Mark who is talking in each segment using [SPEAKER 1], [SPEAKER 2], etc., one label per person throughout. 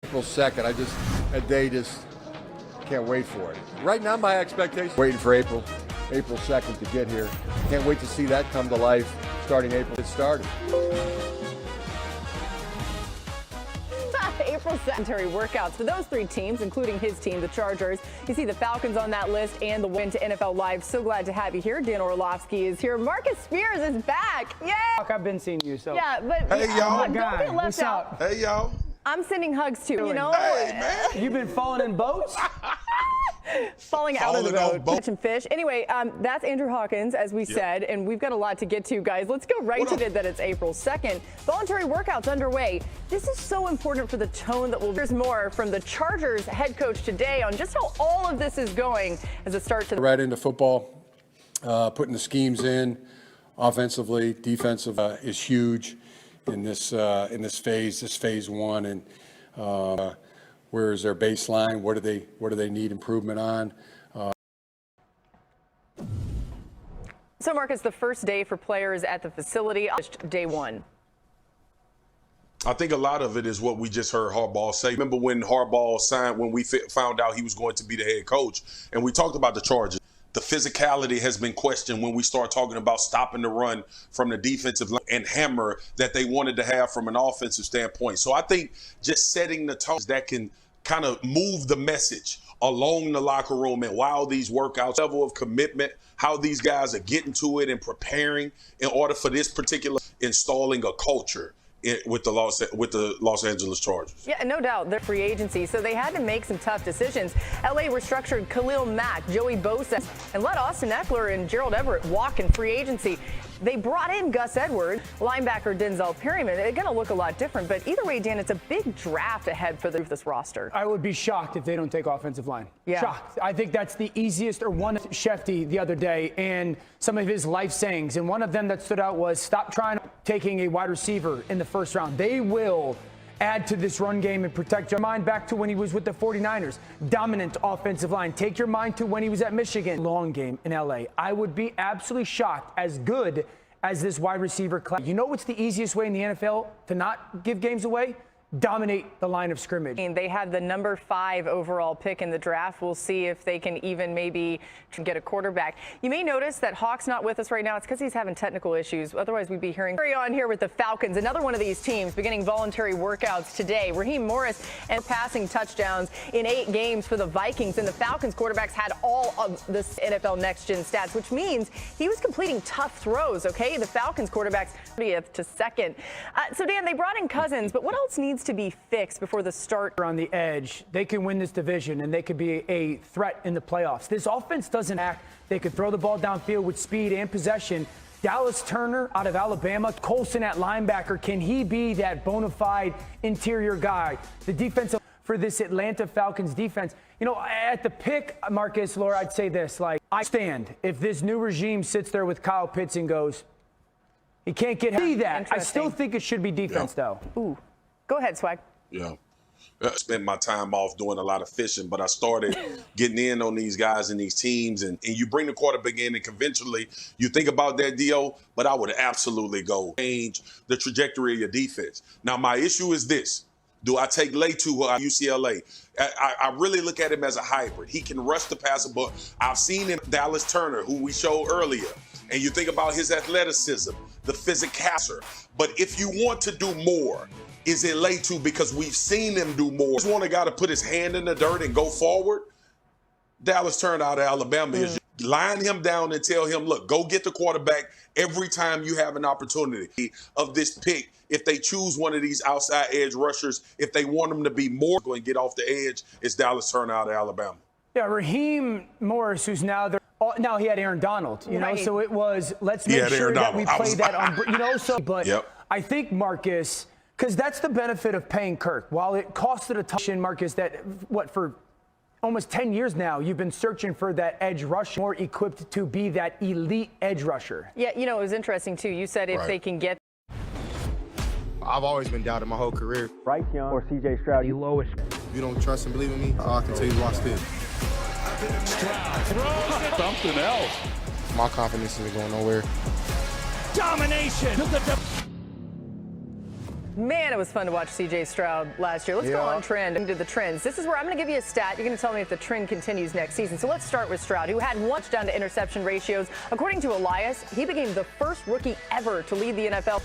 [SPEAKER 1] April 2nd, that day just can't wait for it. Right now, my expectation, waiting for April 2nd to get here. Can't wait to see that come to life starting April. It started.
[SPEAKER 2] April sedentary workouts for those three teams, including his team, the Chargers. You see the Falcons on that list and the win to NFL Live. So glad to have you here. Dan Orlovsky is here. Marcus Spears is back. Yay!
[SPEAKER 3] I've been seeing you, so.
[SPEAKER 2] Yeah, but
[SPEAKER 4] hey, y'all.
[SPEAKER 2] Don't get left out.
[SPEAKER 4] Hey, y'all.
[SPEAKER 2] I'm sending hugs too, you know?
[SPEAKER 4] Hey, man.
[SPEAKER 3] You've been falling in boats?
[SPEAKER 2] Falling out of the boat. Catching fish. Anyway, that's Andrew Hawkins, as we said, and we've got a lot to get to, guys. Let's go right to it that it's April 2nd. Voluntary workouts underway. This is so important for the tone that will. There's more from the Chargers head coach today on just how all of this is going as a start to the
[SPEAKER 1] Right into football, putting the schemes in, offensively, defensive is huge in this phase. This phase one, and where is their baseline? What do they need improvement on?
[SPEAKER 2] So, Marcus, the first day for players at the facility, day one.
[SPEAKER 4] I think a lot of it is what we just heard Harbaugh say. Remember when Harbaugh signed, when we found out he was going to be the head coach, and we talked about the Chargers. The physicality has been questioned when we start talking about stopping the run from the defensive line and hammer that they wanted to have from an offensive standpoint. So I think just setting the tone that can kind of move the message along the locker room and while these workouts, level of commitment, how these guys are getting to it and preparing in order for this particular installing a culture with the Los Angeles Chargers.
[SPEAKER 2] Yeah, no doubt. They're free agency, so they had to make some tough decisions. L.A. restructured Khalil Mack, Joey Bosa, and let Austin Eckler and Gerald Everett walk in free agency. They brought in Gus Edwards, linebacker Denzel Perryman. It's going to look a lot different, but either way, Dan, it's a big draft ahead for this roster.
[SPEAKER 3] I would be shocked if they don't take offensive line.
[SPEAKER 2] Yeah.
[SPEAKER 3] Shocked. I think that's the easiest, or one Shefty the other day, and some of his life sayings. And one of them that stood out was, stop trying taking a wide receiver in the first round. They will add to this run game and protect your mind back to when he was with the 49ers. Dominant offensive line. Take your mind to when he was at Michigan. Long game in LA. I would be absolutely shocked as good as this wide receiver class. You know what's the easiest way in the NFL to not give games away? Dominate the line of scrimmage.
[SPEAKER 2] They have the number 5 overall pick in the draft. We'll see if they can even maybe get a quarterback. You may notice that Hawk's not with us right now. It's because he's having technical issues. Otherwise, we'd be hearing. Carry on here with the Falcons. Another one of these teams beginning voluntary workouts today. Raheem Morris and passing touchdowns in 8 games for the Vikings. And the Falcons quarterbacks had all of the NFL Next Gen stats, which means he was completing tough throws, okay? The Falcons quarterbacks 30th to 2nd. So, Dan, they brought in Cousins, but what else needs to be fixed before the start?
[SPEAKER 3] On the edge, they can win this division and they could be a threat in the playoffs. This offense doesn't act. They could throw the ball downfield with speed and possession. Dallas Turner out of Alabama, Colson at linebacker. Can he be that bona fide interior guy? The defensive for this Atlanta Falcons defense. You know, at the pick, Marcus, Laura, I'd say this, like, I stand if this new regime sits there with Kyle Pitts and goes, he can't get that. I still think it should be defense, though.
[SPEAKER 2] Ooh. Go ahead, Swag.
[SPEAKER 4] Yeah. I spent my time off doing a lot of fishing, but I started getting in on these guys and these teams, and you bring the quarterback in, and conventionally you think about that deal, but I would absolutely go change the trajectory of your defense. Now, my issue is this. Do I take Leitu at UCLA? I really look at him as a hybrid. He can rush the passer, but I've seen him, Dallas Turner, who we showed earlier, and you think about his athleticism, the physicality. But if you want to do more, is it Leitu? Because we've seen him do more. Just want a guy to put his hand in the dirt and go forward. Dallas Turner out of Alabama is line him down and tell him, look, go get the quarterback every time you have an opportunity of this pick. If they choose one of these outside edge rushers, if they want them to be more going to get off the edge, it's Dallas Turner out of Alabama.
[SPEAKER 3] Yeah, Raheem Morris, who's now there. Now he had Aaron Donald, you know, so it was, let's make sure that we play that on, you know, so, but I think, Marcus, because that's the benefit of paying Kirk. While it costed a ton, Marcus, that, for almost 10 years now, you've been searching for that edge rusher, more equipped to be that elite edge rusher.
[SPEAKER 2] Yeah, you know, it was interesting, too. You said if they can get.
[SPEAKER 5] I've always been doubted my whole career.
[SPEAKER 6] Bryce Young or C.J. Stroud, you lowest.
[SPEAKER 5] If you don't trust and believe in me, all I can tell you is watch this.
[SPEAKER 7] Stroud throws something else.
[SPEAKER 5] My confidence isn't going nowhere.
[SPEAKER 7] Domination.
[SPEAKER 2] Man, it was fun to watch C.J Stroud last year. Let's go on trend into the trends. This is where I'm going to give you a stat. You're going to tell me if the trend continues next season. So let's start with Stroud, who had one touchdown to interception ratios. According to Elias, he became the first rookie ever to lead the NFL.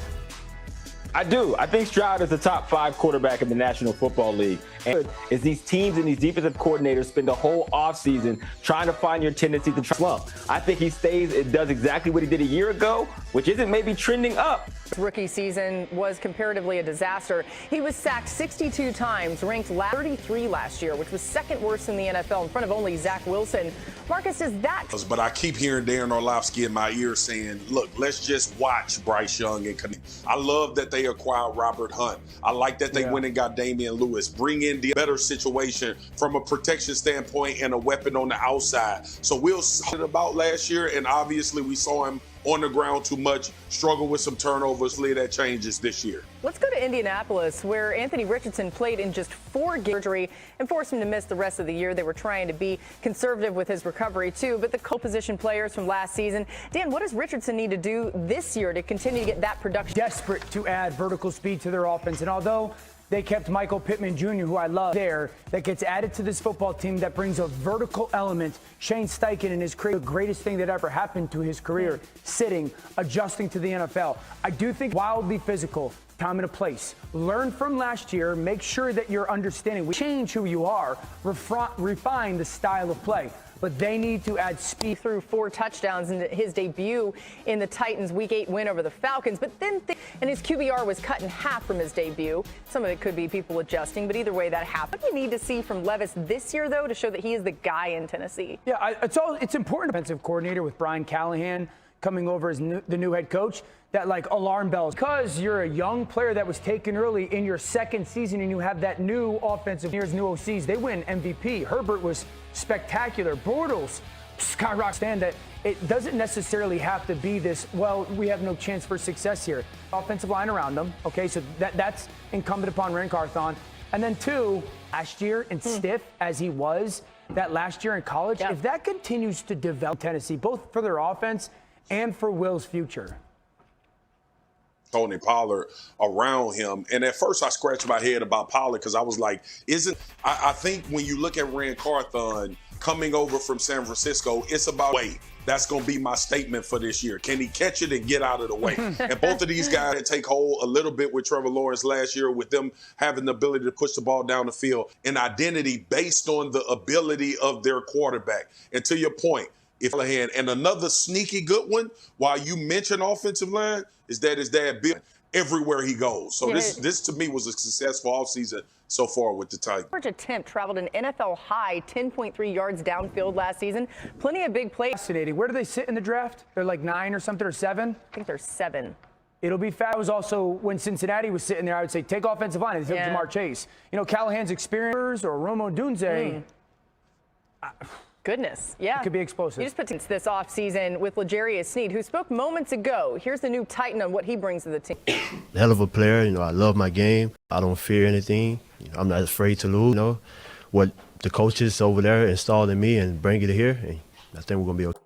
[SPEAKER 8] I do. I think Stroud is the top 5 quarterback in the National Football League. And as these teams and these defensive coordinators spend the whole offseason trying to find your tendency to slump. I think he stays and does exactly what he did a year ago, which isn't maybe trending up.
[SPEAKER 2] Rookie season was comparatively a disaster. He was sacked 62 times, ranked 33 last year, which was second worst in the NFL in front of only Zach Wilson. Marcus, is that...
[SPEAKER 4] But I keep hearing Darren Orlovsky in my ear saying, look, let's just watch Bryce Young. And I love that they acquired Robert Hunt. I like that they went and got Damian Lewis. Bring in the better situation from a protection standpoint and a weapon on the outside. So we'll see about last year, and obviously we saw him on the ground too much, struggle with some turnovers. That changes this year.
[SPEAKER 2] Let's go to Indianapolis, where Anthony Richardson played in just 4 games surgery and forced him to miss the rest of the year. They were trying to be conservative with his recovery, too. But the co-position players from last season, Dan, what does Richardson need to do this year to continue to get that production?
[SPEAKER 3] Desperate to add vertical speed to their offense. And although they kept Michael Pittman Jr., who I love there, that gets added to this football team that brings a vertical element. Shane Steichen in his career, the greatest thing that ever happened to his career, sitting, adjusting to the NFL. I do think wildly physical, time and a place. Learn from last year, make sure that you're understanding. We change who you are, refine the style of play. But they need to add speed.
[SPEAKER 2] Through 4 touchdowns in his debut in the Titans' Week 8 win over the Falcons. But then, and his QBR was cut in half from his debut. Some of it could be people adjusting, but either way, that happened. What do you need to see from Levis this year, though, to show that he is the guy in Tennessee?
[SPEAKER 3] Yeah, it's important. Defensive coordinator with Brian Callahan coming over as the new head coach. That like alarm bells, because you're a young player that was taken early in your second season and you have that new offensive years, new OCs. They win MVP. Herbert was spectacular. Bortles skyrocket. Stand that it doesn't necessarily have to be this, well, we have no chance for success here. Offensive line around them. Okay, so that's incumbent upon Ren Carthon. And then 2, last year and stiff as he was that last year in college, if that continues to develop Tennessee, both for their offense and for Will's future.
[SPEAKER 4] Tony Pollard around him. And at first I scratched my head about Pollard because I was like, I think when you look at Ren Carthon coming over from San Francisco, it's about weight. That's going to be my statement for this year. Can he catch it and get out of the way? And both of these guys take hold a little bit with Trevor Lawrence last year, with them having the ability to push the ball down the field, an identity based on the ability of their quarterback. And to your point, and another sneaky good one, while you mention offensive line, is that his dad Bill everywhere he goes. So this to me was a successful offseason so far with the Titans.
[SPEAKER 2] Average attempt traveled an NFL high 10.3 yards downfield last season. Plenty of big plays.
[SPEAKER 3] Fascinating. Where do they sit in the draft? They're like 9 or something, or 7?
[SPEAKER 2] I think they're 7.
[SPEAKER 3] It'll be fast. It was also when Cincinnati was sitting there, I would say take offensive line. They took Jamar Chase. You know, Callahan's experience or Romo Dunze.
[SPEAKER 2] Goodness, yeah.
[SPEAKER 3] It could be explosive.
[SPEAKER 2] You just put this offseason with L'Jarius Sneed, who spoke moments ago. Here's the new Titan on what he brings to the team.
[SPEAKER 9] Hell of a player. You know, I love my game. I don't fear anything. You know, I'm not afraid to lose. You know, what the coaches over there installed in me and bring it here, and I think we're going to be okay.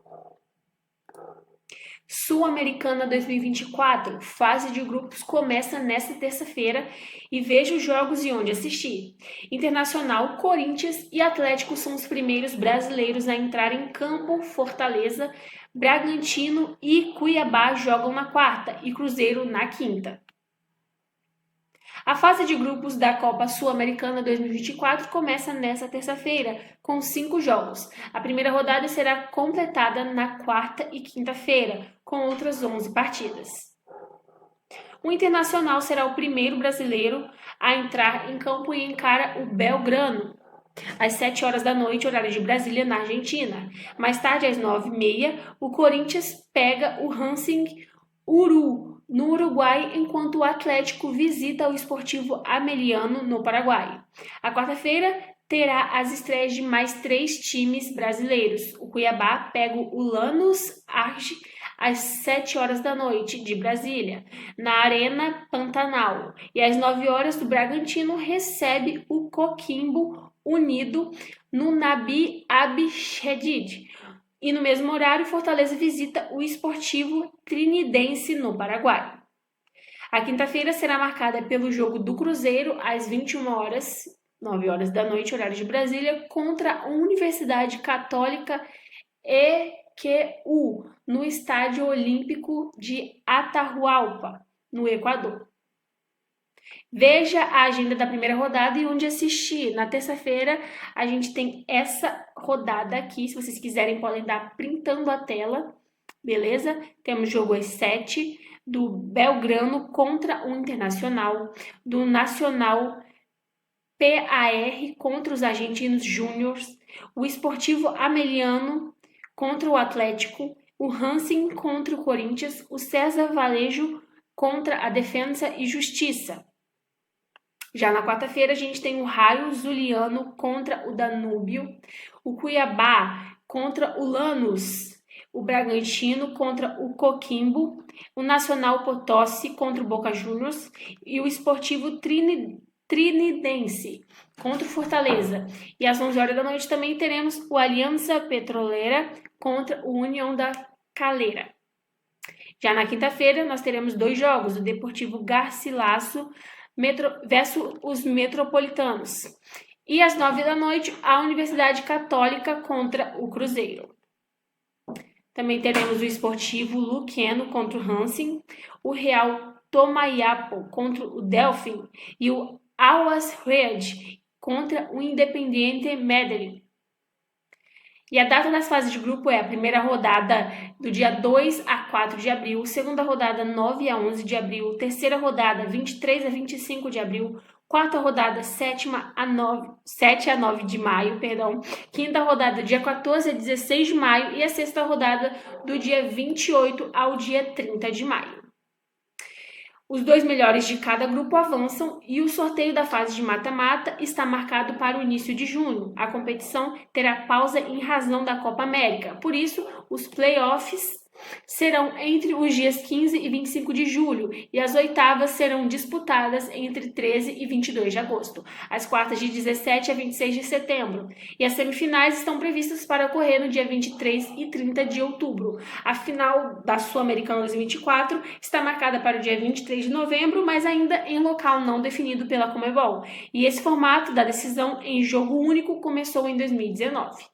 [SPEAKER 10] Sul-Americana 2024, fase de grupos começa nesta terça-feira e veja os jogos e onde assistir. Internacional, Corinthians e Atlético são os primeiros brasileiros a entrar em campo. Fortaleza, Bragantino e Cuiabá jogam na quarta e Cruzeiro na quinta. A fase de grupos da Copa Sul-Americana 2024 começa nesta terça-feira, com 5 jogos. A primeira rodada será completada na quarta e quinta-feira, com outras 11 partidas. O Internacional será o primeiro brasileiro a entrar em campo e encara o Belgrano, às 7 horas da noite, horário de Brasília, na Argentina. Mais tarde, às 9h30, o Corinthians pega o Racing Uru, no Uruguai, enquanto o Atlético visita o Esportivo Ameliano, no Paraguai. A quarta-feira terá as estreias de mais 3 times brasileiros. O Cuiabá pega o Lanús Arge às 7 horas da noite, de Brasília, na Arena Pantanal. E às 9 horas, o Bragantino recebe o Coquimbo Unido no Nabi Abichedid. E no mesmo horário, Fortaleza visita o Esportivo Trinidense no Paraguai. A quinta-feira será marcada pelo jogo do Cruzeiro às 21 horas, 9 horas da noite, horário de Brasília, contra a Universidade Católica EQU, no Estádio Olímpico de Atahualpa, no Equador. Veja a agenda da primeira rodada e onde assistir. Na terça-feira a gente tem essa rodada aqui, se vocês quiserem podem estar printando a tela, beleza? Temos jogo às 7 do Belgrano contra o Internacional, do Nacional PAR contra os Argentinos Júniors, o Esportivo Ameliano contra o Atlético, o Racing contra o Corinthians, o César Valejo contra a Defensa e Justiça. Já na quarta-feira a gente tem o Raio Zuliano contra o Danúbio, o Cuiabá contra o Lanús, o Bragantino contra o Coquimbo, o Nacional Potosí contra o Boca Juniors e o Esportivo Trinidense contra o Fortaleza. E às 11 horas da noite também teremos o Aliança Petroleira contra o União da Calera. Já na quinta-feira nós teremos 2 jogos, o Deportivo Garcilaso versus os Metropolitanos. E às 9 da noite, a Universidade Católica contra o Cruzeiro. Também teremos o Esportivo Luqueno contra o Racing, o Real Tomayapo contra o Delfim e o Always Red contra o Independiente Medellín. E a data das fases de grupo é a primeira rodada do dia 2 a 4 de abril, segunda rodada 9 a 11 de abril, terceira rodada 23 a 25 de abril, quarta rodada 7 a 9 de maio, quinta rodada dia 14 a 16 de maio e a sexta rodada do dia 28 ao dia 30 de maio. Os 2 melhores de cada grupo avançam e o sorteio da fase de mata-mata está marcado para o início de junho. A competição terá pausa em razão da Copa América. Por isso, os playoffs serão entre os dias 15 e 25 de julho e as oitavas serão disputadas entre 13 e 22 de agosto, as quartas de 17 a 26 de setembro e as semifinais estão previstas para ocorrer no dia 23 e 30 de outubro. A final da Sul-Americana 2024 está marcada para o dia 23 de novembro, mas ainda em local não definido pela Conmebol, e esse formato da decisão em jogo único começou em 2019.